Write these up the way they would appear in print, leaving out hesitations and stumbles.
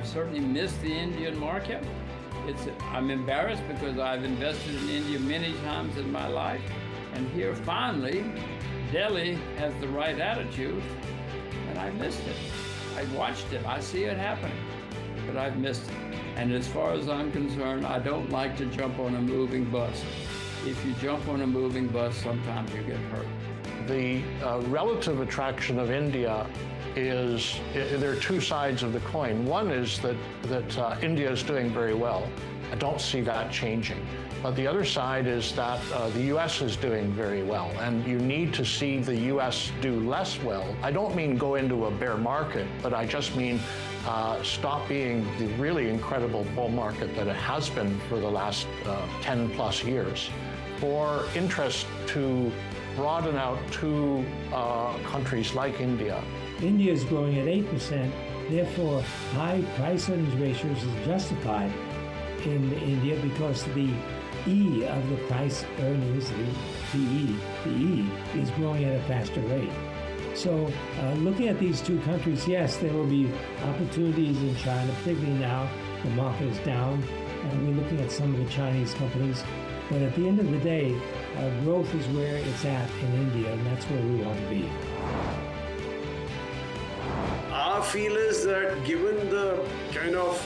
I've certainly missed the Indian market. I'm embarrassed because I've invested in India many times in my life. And here, finally, Delhi has the right attitude, and I missed it. I watched it. I see it happening, but I've missed it. And as far as I'm concerned, I don't like to jump on a moving bus. If you jump on a moving bus, sometimes you get hurt. The relative attraction of India is, there are two sides of the coin. One is that India is doing very well. I don't see that changing. But the other side is that the U.S. is doing very well, and you need to see the U.S. do less well. I don't mean go into a bear market, but I just mean stop being the really incredible bull market that it has been for the last 10 plus years. For interest to broaden out to countries like India. India is growing at 8%, therefore high price earnings ratios is justified in India because the E of the price earnings, the E is growing at a faster rate. So looking at these two countries, yes, there will be opportunities in China, particularly now the market is down, and we're looking at some of the Chinese companies. But at the end of the day, growth is where it's at in India, and that's where we want to be. Our feel is that given the kind of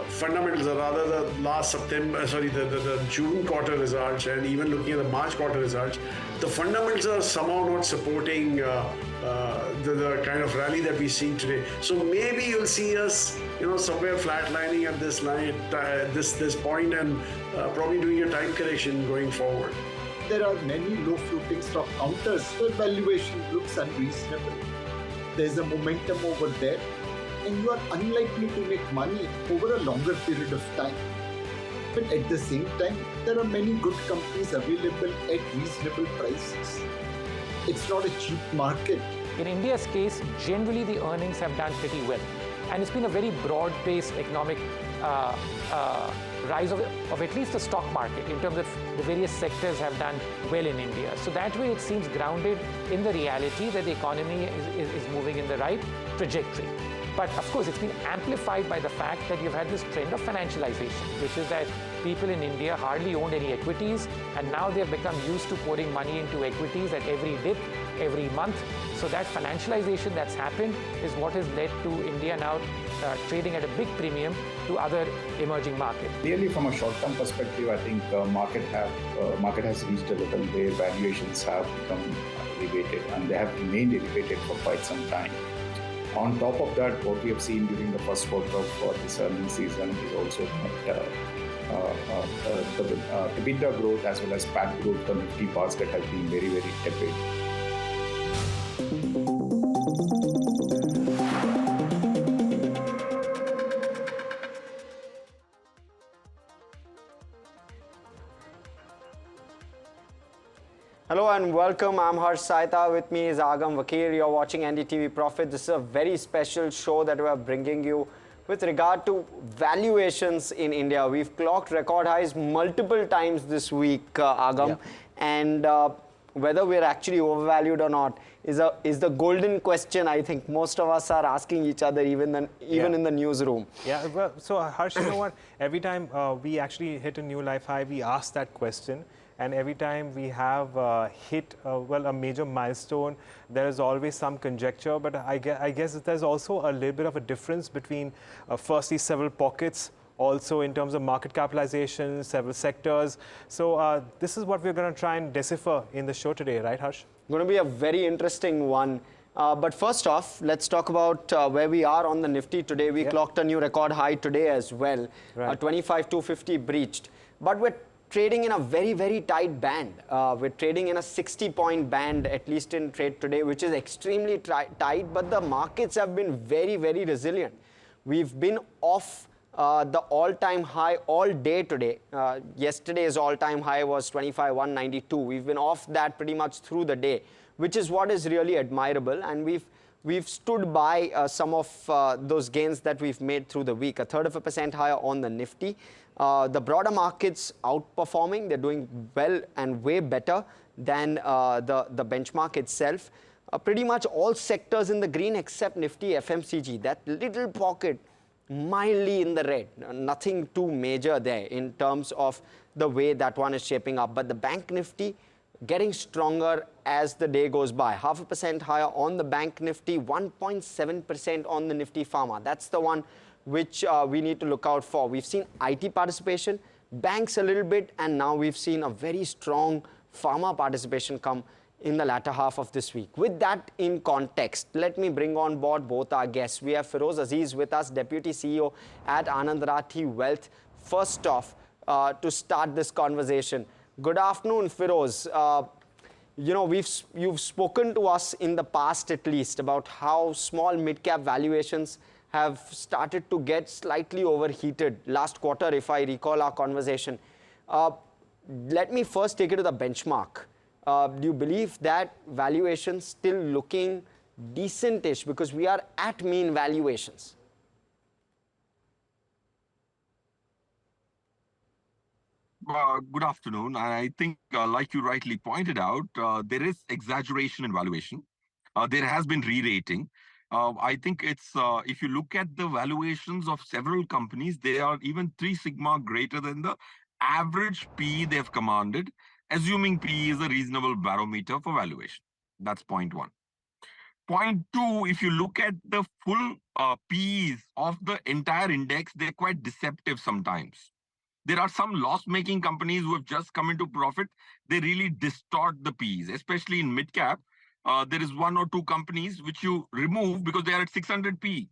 fundamentals, or rather the June quarter results, and even looking at the March quarter results, the fundamentals are somehow not supporting the kind of rally that we're seeing today. So maybe you'll see us, somewhere flatlining at this line, this point, and probably doing a time correction going forward. There are many low-floating stock counters where valuation looks unreasonable. There's a momentum over there, and you are unlikely to make money over a longer period of time. But at the same time, there are many good companies available at reasonable prices. It's not a cheap market. In India's case, generally the earnings have done pretty well. And it's been a very broad-based economic rise of at least the stock market in terms of the various sectors have done well in India. So that way it seems grounded in the reality that the economy is moving in the right trajectory. But of course, it's been amplified by the fact that you've had this trend of financialization, which is that people in India hardly owned any equities, and now they've become used to pouring money into equities at every dip, every month. So that financialization that's happened is what has led to India now trading at a big premium to other emerging markets. Clearly, from a short-term perspective, I think market has reached a level where valuations have become elevated, and they have remained elevated for quite some time. On top of that, what we have seen during the first quarter of this earnings season is also that the EBITDA growth as well as PAT growth, the Nifty basket has been very, very tepid. Hello and welcome. I'm Harsh Saita. With me is Agam Vakir. You're watching NDTV Profit. This is a very special show that we are bringing you with regard to valuations in India. We've clocked record highs multiple times this week, Agam. Yeah. And whether we're actually overvalued or not is the golden question I think most of us are asking each other, even in the newsroom. Yeah, well, so Harsh, you know what? Every time we actually hit a new life high, we ask that question. And every time we have hit a major milestone, there is always some conjecture. But I guess there's also a little bit of a difference between, firstly, several pockets, also in terms of market capitalization, several sectors. So this is what we're going to try and decipher in the show today, right, Harsh? Going to be a very interesting one. But first off, let's talk about where we are on the Nifty today. We clocked a new record high today as well, right. 25,250 breached. But we're trading in a very, very tight band. We're trading in a 60-point band, at least in trade today, which is extremely tight, but the markets have been very, very resilient. We've been off the all-time high all day today. Yesterday's all-time high was 25,192. We've been off that pretty much through the day, which is what is really admirable. And we've stood by some of those gains that we've made through the week. 1/3% higher on the Nifty. The broader markets outperforming. They're doing well and way better than the benchmark itself. Pretty much all sectors in the green except Nifty FMCG. That little pocket mildly in the red. Nothing too major there in terms of the way that one is shaping up. But the Bank Nifty getting stronger as the day goes by. 0.5% higher on the Bank Nifty, 1.7% on the Nifty Pharma. That's the one which we need to look out for. We've seen IT participation, banks a little bit, and now we've seen a very strong pharma participation come in the latter half of this week. With that in context, let me bring on board both our guests. We have Feroze Azeez with us, Deputy CEO at Anand Rathi Wealth. First off, to start this conversation, good afternoon, Feroze. You know, you've spoken to us in the past at least about how small mid-cap valuations have started to get slightly overheated last quarter, if I recall our conversation. Let me first take it to the benchmark. Do you believe that valuations still looking decentish because we are at mean valuations? Good afternoon. I think, like you rightly pointed out, there is exaggeration in valuation. There has been re-rating. I think it's, if you look at the valuations of several companies, they are even 3 sigma greater than the average PE they've commanded, assuming PE is a reasonable barometer for valuation. That's point 1. Point 2, if you look at the full PEs of the entire index, they're quite deceptive sometimes. There are some loss-making companies who have just come into profit. They really distort the Ps, especially in mid-cap. There is 1 or 2 companies which you remove because they are at 600 P.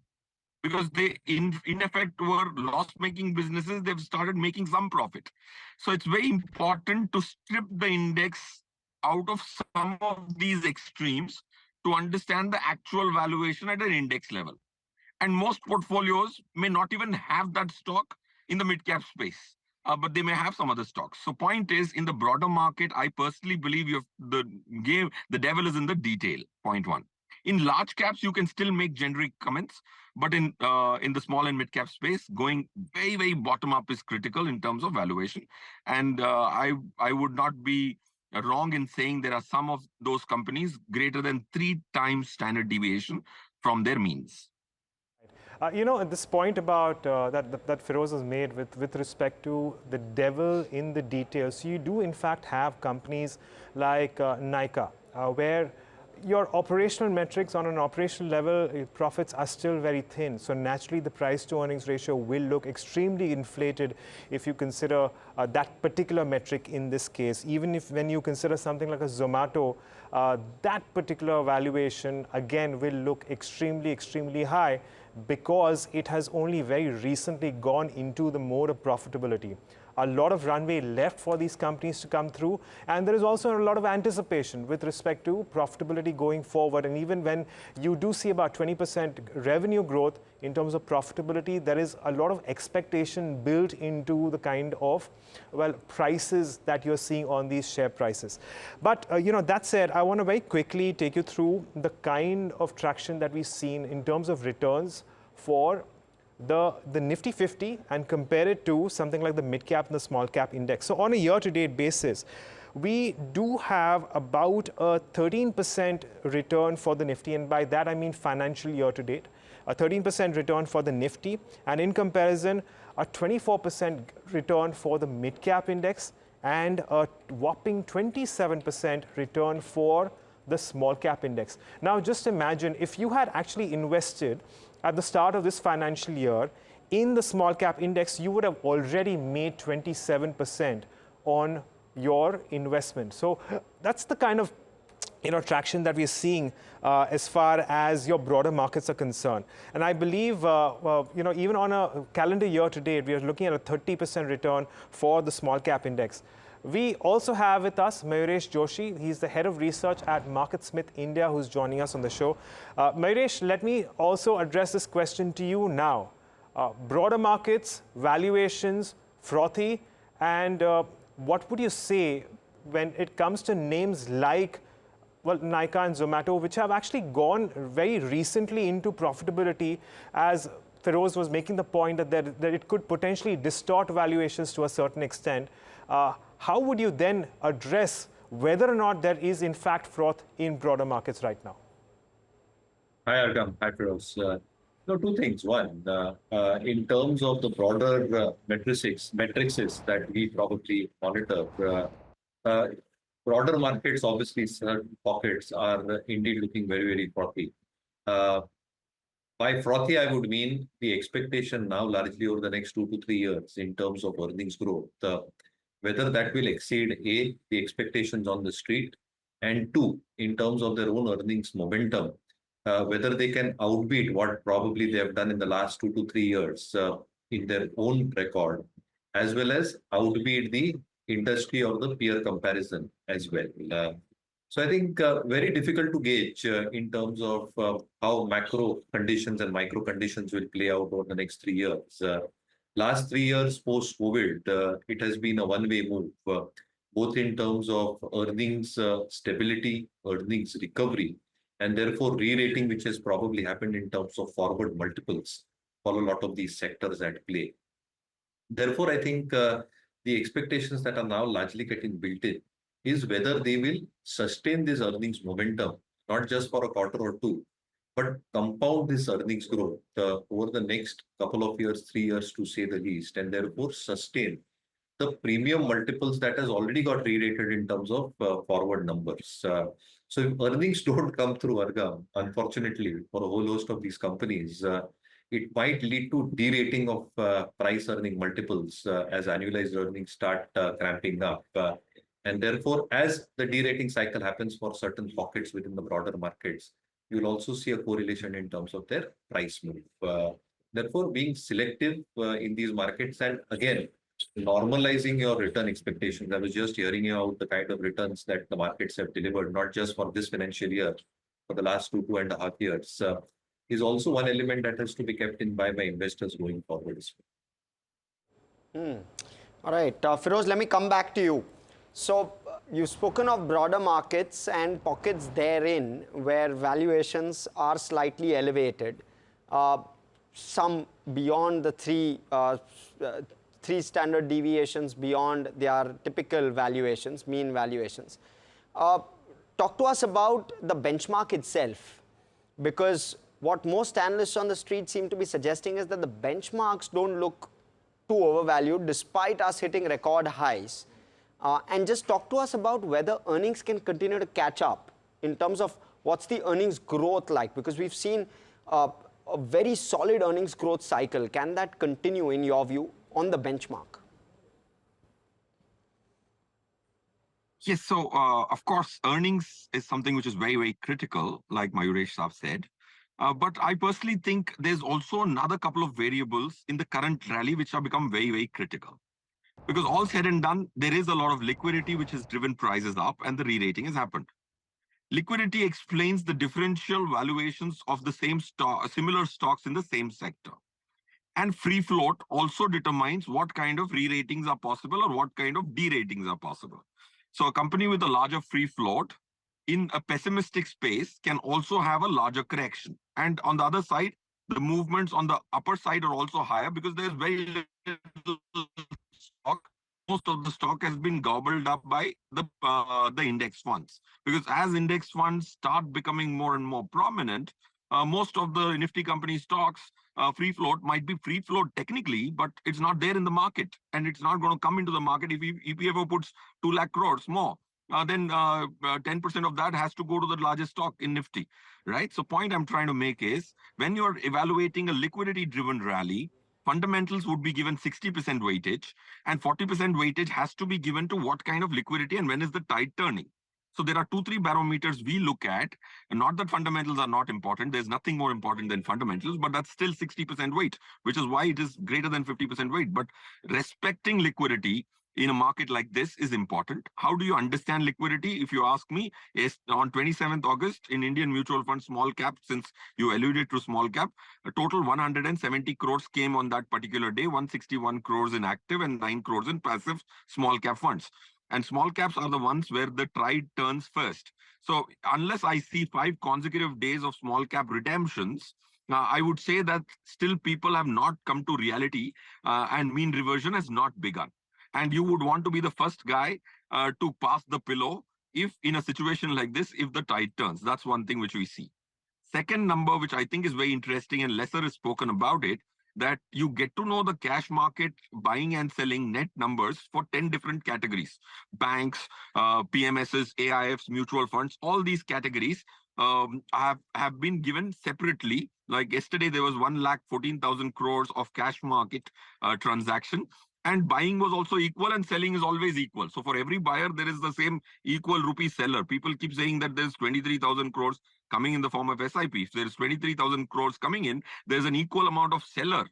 Because they, in effect, were loss-making businesses. They've started making some profit. So it's very important to strip the index out of some of these extremes to understand the actual valuation at an index level. And most portfolios may not even have that stock in the mid-cap space. But they may have some other stocks. So point is, in the broader market, I personally believe the devil is in the detail, point 1. In large caps, you can still make generic comments, but in the small and mid cap space, going very, very bottom up is critical in terms of valuation. And I would not be wrong in saying there are some of those companies greater than 3 times standard deviation from their means. You know, at this point about that Feroze has made with respect to the devil in the details, you do in fact have companies like Nykaa, where your operational metrics on an operational level, profits are still very thin. So naturally, the price to earnings ratio will look extremely inflated if you consider that particular metric in this case. Even if when you consider something like a Zomato, that particular valuation again will look extremely, extremely high, because it has only very recently gone into the mode of profitability. A lot of runway left for these companies to come through, and there is also a lot of anticipation with respect to profitability going forward. And even when you do see about 20% revenue growth in terms of profitability, there is a lot of expectation built into the kind of, well, prices that you're seeing on these share prices. But you know, that said, I want to very quickly take you through the kind of traction that we've seen in terms of returns for the Nifty 50 and compare it to something like the mid-cap and the small-cap index. So on a year-to-date basis, we do have about a 13% return for the Nifty, and by that I mean financial year-to-date, a 13% return for the Nifty, and in comparison, a 24% return for the mid-cap index, and a whopping 27% return for the small-cap index. Now, just imagine if you had actually invested at the start of this financial year in the small cap index, you would have already made 27% on your investment. So that's the kind of traction that we're seeing as far as your broader markets are concerned. And I believe even on a calendar year to date, we are looking at a 30% return for the small cap index. We also have with us Mayuresh Joshi. He's the head of research at Marketsmith India, who's joining us on the show. Mayuresh, let me also address this question to you now. Broader markets, valuations, frothy, and what would you say when it comes to names like, well, Nykaa and Zomato, which have actually gone very recently into profitability, as Feroze was making the point that it could potentially distort valuations to a certain extent. How would you then address whether or not there is in fact froth in broader markets right now? Hi, Argam. Hi, Feroze. No, two things. One, in terms of the broader metrics that we probably monitor, uh, broader markets, obviously, certain pockets are indeed looking very, very frothy. Uh, by frothy, I would mean the expectation now largely over the next 2 to 3 years in terms of earnings growth, whether that will exceed A, the expectations on the street, and two, in terms of their own earnings momentum, whether they can outbeat what probably they have done in the last 2 to 3 years in their own record, as well as outbeat the industry or the peer comparison as well. So I think very difficult to gauge in terms of how macro conditions and micro conditions will play out over the next 3 years. Last 3 years post-COVID, it has been a one-way move, both in terms of earnings stability, earnings recovery, and therefore re-rating, which has probably happened in terms of forward multiples for a lot of these sectors at play. Therefore, I think the expectations that are now largely getting built in is whether they will sustain this earnings momentum, not just for a quarter or two, but compound this earnings growth over the next couple of years, 3 years to say the least, and therefore sustain the premium multiples that has already got re-rated in terms of forward numbers. So if earnings don't come through, Argam, unfortunately, for a whole host of these companies, it might lead to derating of price earning multiples as annualized earnings start cramping up. And therefore, as the derating cycle happens for certain pockets within the broader markets, you'll also see a correlation in terms of their price move. Therefore, being selective in these markets and again, normalizing your return expectations. I was just hearing you out the kind of returns that the markets have delivered, not just for this financial year, for the last 2.5 years, is also one element that has to be kept in mind by investors going forward as well. All right, Feroze, let me come back to you. So you've spoken of broader markets and pockets therein where valuations are slightly elevated, some beyond the three standard deviations beyond their typical valuations, mean valuations. Talk to us about the benchmark itself, because what most analysts on the street seem to be suggesting is that the benchmarks don't look too overvalued despite us hitting record highs. And just talk to us about whether earnings can continue to catch up in terms of what's the earnings growth like, because we've seen a very solid earnings growth cycle. Can that continue in your view on the benchmark? Yes, so of course, earnings is something which is very, very critical, like Mayuresh Saab said. But I personally think there's also another couple of variables in the current rally which have become very, very critical. Because all said and done, there is a lot of liquidity which has driven prices up and the re-rating has happened. Liquidity explains the differential valuations of the similar stocks in the same sector. And free float also determines what kind of re-ratings are possible or what kind of de-ratings are possible. So a company with a larger free float in a pessimistic space can also have a larger correction. And on the other side, the movements on the upper side are also higher because there's very little stock. Most of the stock has been gobbled up by the index funds. Because as index funds start becoming more and more prominent, most of the Nifty company stocks, free float might be free float technically, but it's not there in the market. And it's not going to come into the market if EPFO puts 2 lakh crores more. Then 10% of that has to go to the largest stock in Nifty, right? So point I'm trying to make is, when you're evaluating a liquidity-driven rally, fundamentals would be given 60% weightage, and 40% weightage has to be given to what kind of liquidity and when is the tide turning. So there are 2-3 barometers we look at, and not that fundamentals are not important. There's nothing more important than fundamentals, but that's still 60% weight, which is why it is greater than 50% weight. But respecting liquidity in a market like this is important. How do you understand liquidity? If you ask me, is on 27th August in Indian mutual fund small cap, since you alluded to small cap, a total 170 crores came on that particular day, 161 crores in active and 9 crores in passive small cap funds. And small caps are the ones where the tide turns first. So unless I see 5 consecutive days of small cap redemptions, I would say that still people have not come to reality and mean reversion has not begun. And you would want to be the first guy to pass the pillow if in a situation like this, if the tide turns. That's one thing which we see. Second number, which I think is very interesting and lesser is spoken about it, that you get to know the cash market buying and selling net numbers for 10 different categories. Banks, PMSs, AIFs, mutual funds, all these categories have been given separately. Like yesterday, there was 1,14,000 crores of cash market transaction. And buying was also equal and selling is always equal. So for every buyer, there is the same equal rupee seller. People keep saying that there's 23,000 crores coming in the form of SIP. If there's 23,000 crores coming in, there's an equal amount of seller.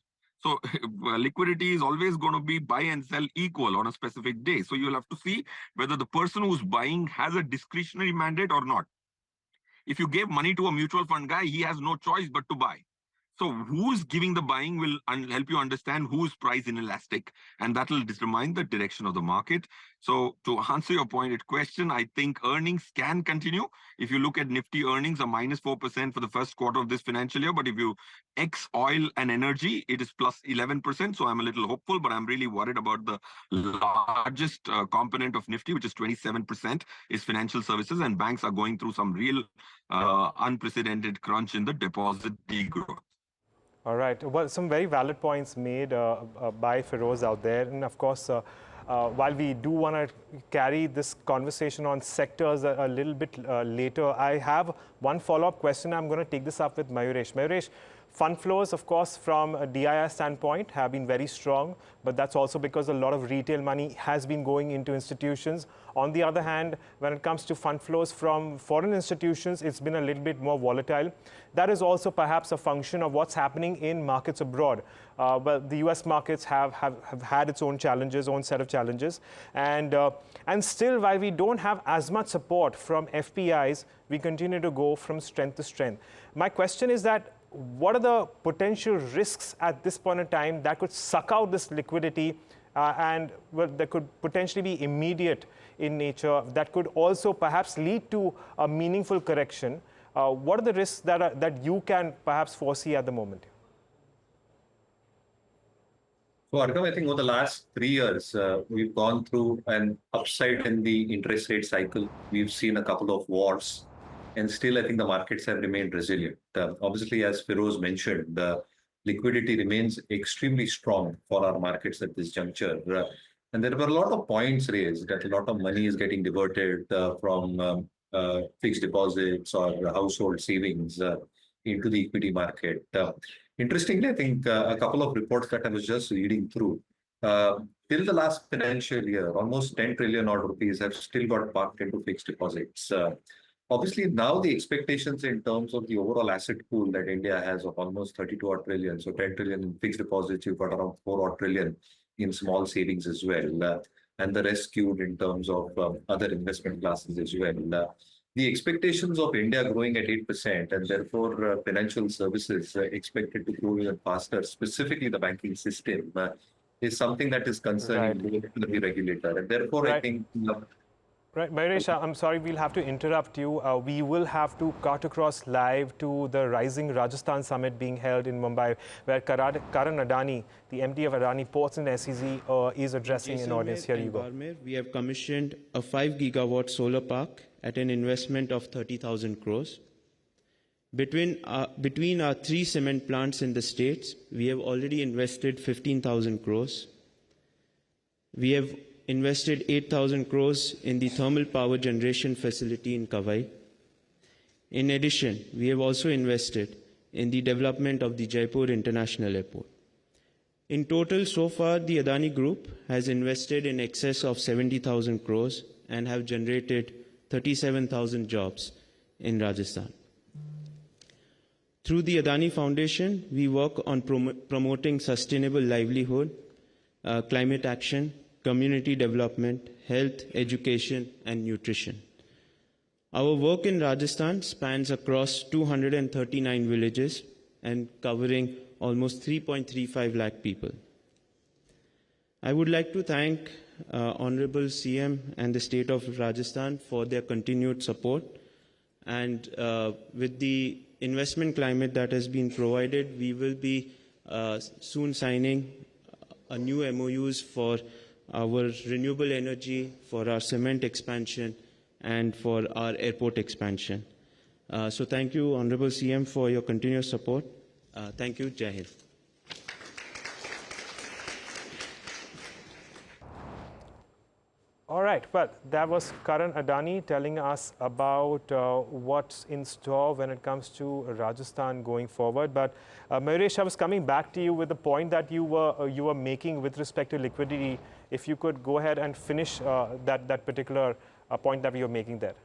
So liquidity is always going to be buy and sell equal on a specific day. So you'll have to see whether the person who's buying has a discretionary mandate or not. If you gave money to a mutual fund guy, he has no choice but to buy. So who's giving the buying will help you understand who's price inelastic, and that will determine the direction of the market. So to answer your pointed question, I think earnings can continue. If you look at Nifty earnings are -4% for the first quarter of this financial year, but if you X oil and energy, it is +11%. So I'm a little hopeful, but I'm really worried about the largest component of Nifty, which is 27%, is financial services, and banks are going through some real unprecedented crunch in the deposit degrowth. All right. Well, some very valid points made by Feroze out there. And of course, while we do want to carry this conversation on sectors a little bit later, I have one follow-up question. I'm going to take this up with Mayuresh. Mayuresh, fund flows, of course, from a DIR standpoint have been very strong, but that's also because a lot of retail money has been going into institutions. On the other hand, when it comes to fund flows from foreign institutions, it's been a little bit more volatile. That is also perhaps a function of what's happening in markets abroad. But the US markets have had its own challenges, own set of challenges. And still, while we don't have as much support from FPIs, we continue to go from strength to strength. My question is that, what are the potential risks at this point in time that could suck out this liquidity and that could potentially be immediate in nature, that could also perhaps lead to a meaningful correction? What are the risks that you can perhaps foresee at the moment? So, Arkham, I think over the last 3 years, we've gone through an upside in the interest rate cycle. We've seen a couple of wars. And still, I think the markets have remained resilient. Obviously, as Feroze mentioned, the liquidity remains extremely strong for our markets at this juncture. And there were a lot of points raised that a lot of money is getting diverted from fixed deposits or household savings into the equity market. Interestingly, I think a couple of reports that I was just reading through, till the last financial year, almost 10 trillion odd rupees have still got parked into fixed deposits. Obviously, now the expectations in terms of the overall asset pool that India has of almost 32 odd trillion, so 10 trillion in fixed deposits, you've got around 4 odd trillion in small savings as well, and the rest skewed in terms of other investment classes as well. The expectations of India growing at 8%, and therefore financial services expected to grow even faster, specifically the banking system, is something that is concerning the regulator. And therefore, I think... Right, Mayuresh, I'm sorry, we'll have to interrupt you. We will have to cut across live to the Rising Rajasthan Summit being held in Mumbai, where Karan Adani, the MD of Adani Ports and SEZ, is addressing an audience. Here you go. We have commissioned a 5 gigawatt solar park at an investment of 30,000 crores. Between our 3 cement plants in the states, we have already invested 15,000 crores. We have invested 8,000 crores in the thermal power generation facility in Kawai. In addition, we have also invested in the development of the Jaipur International Airport. In total, so far, the Adani Group has invested in excess of 70,000 crores and have generated 37,000 jobs in Rajasthan. Through the Adani Foundation, we work on promoting sustainable livelihood, climate action, community development, health, education, and nutrition. Our work in Rajasthan spans across 239 villages and covering almost 3.35 lakh people. I would like to thank Honorable CM and the state of Rajasthan for their continued support. And with the investment climate that has been provided, we will be soon signing a new MOUs for our renewable energy, for our cement expansion, and for our airport expansion. So thank you, Honorable CM, for your continuous support. Thank you. Jai Hind. All right, well, that was Karan Adani telling us about what's in store when it comes to Rajasthan going forward. But Mayuresh, I was coming back to you with the point that you were making with respect to liquidity. If you could go ahead and finish that particular point that you were making there.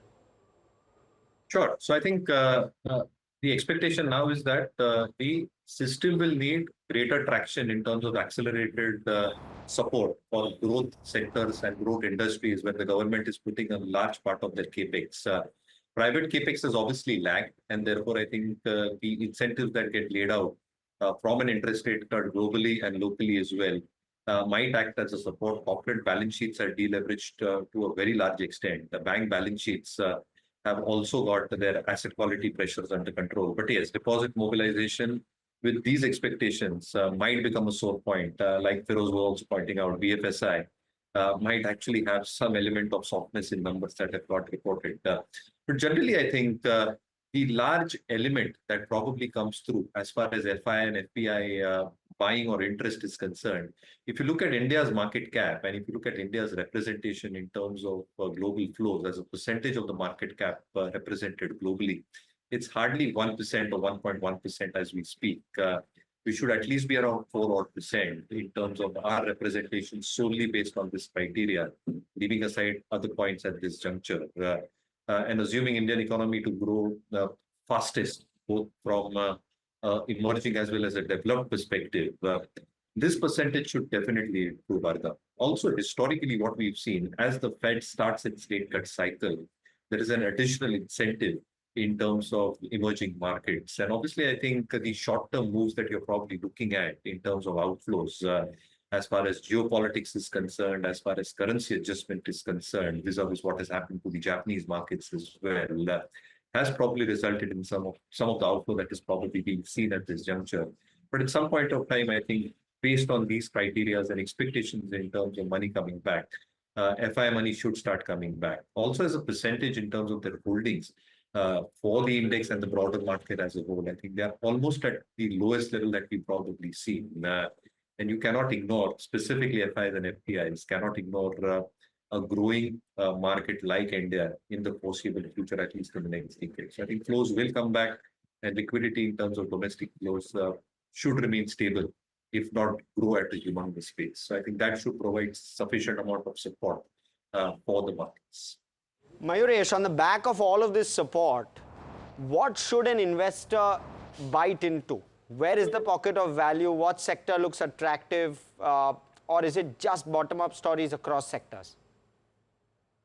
Sure. So I think the expectation now is that the system will need greater traction in terms of accelerated support for growth sectors and growth industries where the government is putting a large part of their capex. Private capex has obviously lagged, and therefore I think the incentives that get laid out from an interest rate cut globally and locally as well might act as a support. Corporate balance sheets are deleveraged to a very large extent. The bank balance sheets have also got their asset quality pressures under control. But yes, deposit mobilization with these expectations might become a sore point. Like Feroze was also pointing out, BFSI might actually have some element of softness in numbers that have got reported. But generally, I think the large element that probably comes through as far as FI and FPI buying or interest is concerned, if you look at India's market cap and if you look at India's representation in terms of global flows as a percentage of the market cap represented globally, it's hardly 1% or 1.1% as we speak. We should at least be around 4% in terms of our representation solely based on this criteria, leaving aside other points at this juncture. And assuming Indian economy to grow the fastest, both from emerging as well as a developed perspective, this percentage should definitely improve, Varga. Also, historically, what we've seen, as the Fed starts its rate cut cycle, there is an additional incentive in terms of emerging markets. And obviously, I think the short-term moves that you're probably looking at in terms of outflows, as far as geopolitics is concerned, as far as currency adjustment is concerned, vis-a-vis what has happened to the Japanese markets as well, has probably resulted in some of the outflow that is probably being seen at this juncture. But at some point of time, I think based on these criteria and expectations in terms of money coming back, FI money should start coming back. Also as a percentage in terms of their holdings for the index and the broader market as a whole, I think they are almost at the lowest level that we've probably seen. And you cannot ignore, specifically FIs and FPIs, cannot ignore a growing market like India in the foreseeable future, at least in the next decade. So I think flows will come back and liquidity in terms of domestic flows should remain stable, if not grow at a humongous pace. So I think that should provide sufficient amount of support for the markets. Mayuresh, on the back of all of this support, what should an investor bite into? Where is the pocket of value? What sector looks attractive? Or is it just bottom-up stories across sectors?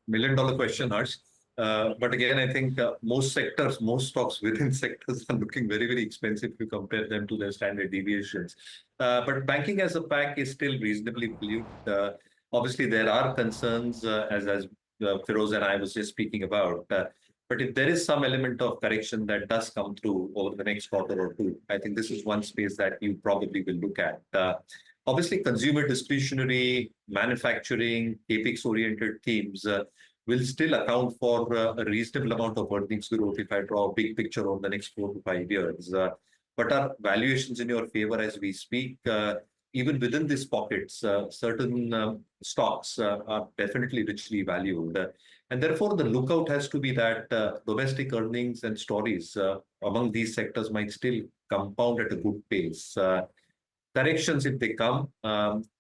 $1 million question, Harsh. But again, I think most sectors, most stocks within sectors are looking very, very expensive if you compare them to their standard deviations. But banking as a pack is still reasonably valued. Obviously, there are concerns, as Feroze and I was just speaking about. But if there is some element of correction that does come through over the next quarter or two, I think this is one space that you probably will look at. Obviously, consumer discretionary, manufacturing, capex-oriented themes will still account for a reasonable amount of earnings growth if I draw a big picture over the next 4 to 5 years. But are valuations in your favor as we speak? Even within these pockets, certain stocks are definitely richly valued. And therefore, the lookout has to be that domestic earnings and stories among these sectors might still compound at a good pace. Corrections, if they come,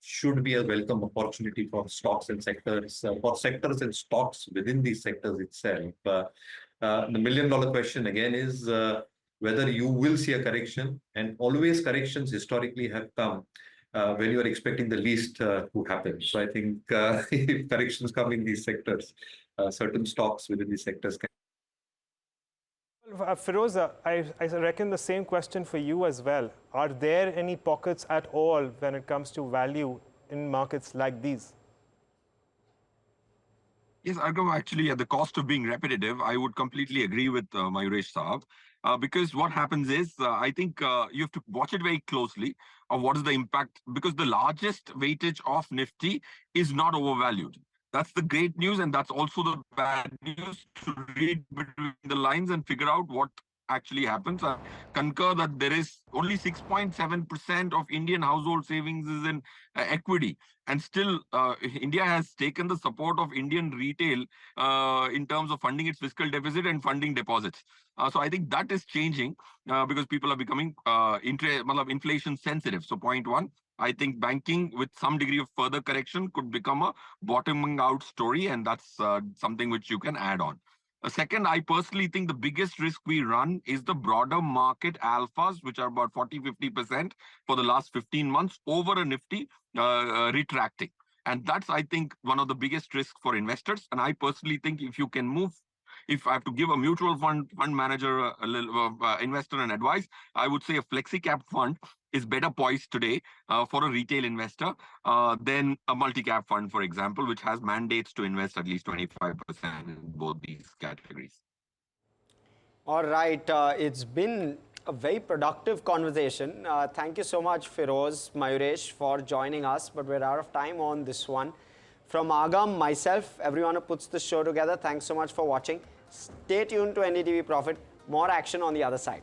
should be a welcome opportunity for stocks and sectors, for sectors and stocks within these sectors itself. The $1 million question again is whether you will see a correction, and always corrections historically have come when you are expecting the least to happen. So I think if corrections come in these sectors, certain stocks within these sectors can. Feroze, I reckon the same question for you as well. Are there any pockets at all when it comes to value in markets like these? Yes, Argav, actually, at the cost of being repetitive, I would completely agree with Mayuresh Saab. Because what happens is, I think you have to watch it very closely of what is the impact, because the largest weightage of Nifty is not overvalued. That's the great news, and that's also the bad news, to read between the lines and figure out what actually happens. I concur that there is only 6.7% of Indian household savings is in equity, and still India has taken the support of Indian retail in terms of funding its fiscal deficit and funding deposits. So I think that is changing because people are becoming inflation sensitive. So point one, I think banking with some degree of further correction could become a bottoming out story, and that's something which you can add on. Second, I personally think the biggest risk we run is the broader market alphas, which are about 40-50% for the last 15 months over a Nifty retracting. And that's, I think, one of the biggest risks for investors. And I personally think if you can move, if I have to give a mutual fund manager, investor an advice, I would say a flexi cap fund is better poised today for a retail investor than a multi-cap fund, for example, which has mandates to invest at least 25% in both these categories. All right, it's been a very productive conversation. Thank you so much, Feroze, Mayuresh, for joining us, but we're out of time on this one. From Agam, myself, everyone who puts this show together, thanks so much for watching. Stay tuned to NDTV Profit. More action on the other side.